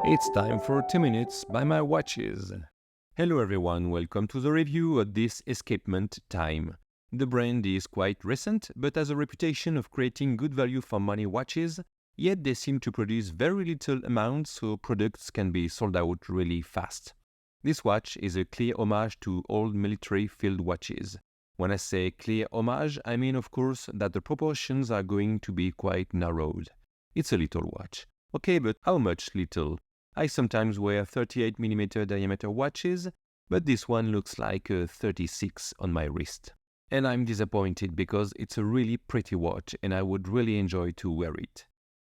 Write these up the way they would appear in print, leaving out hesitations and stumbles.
It's time for 2 minutes by my watches. Hello everyone, welcome to the review of this Escapement Time. The brand is quite recent, but has a reputation of creating good value for money watches, yet they seem to produce very little amounts so products can be sold out really fast. This watch is a clear homage to old military field watches. When I say clear homage, I mean of course that the proportions are going to be quite narrowed. It's a little watch. Okay, but how much little? I sometimes wear 38mm diameter watches, but this one looks like a 36 on my wrist. And I'm disappointed because it's a really pretty watch and I would really enjoy to wear it.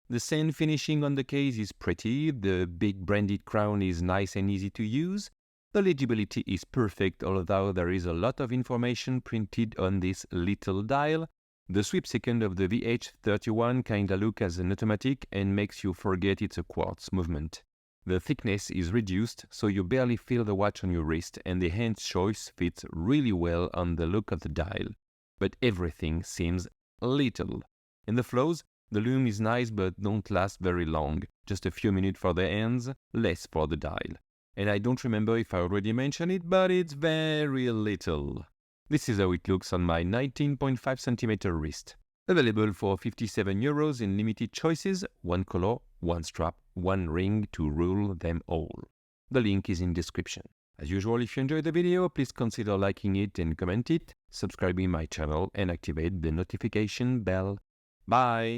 The sand finishing on the case is pretty, the big branded crown is nice and easy to use, the legibility is perfect although there is a lot of information printed on this little dial. The sweep second of the VH31 kinda look as an automatic and makes you forget it's a quartz movement. The thickness is reduced, so you barely feel the watch on your wrist, and the hand choice fits really well on the look of the dial. But everything seems little. In the flows, the lume is nice but don't last very long, just a few minutes for the hands, less for the dial. And I don't remember if I already mentioned it, but it's very little. This is how it looks on my 19.5cm wrist. Available for €57 in limited choices, one color, one strap, one ring to rule them all. The link is in description. As usual, if you enjoyed the video, please consider liking it and comment it, subscribing my channel and activate the notification bell. Bye!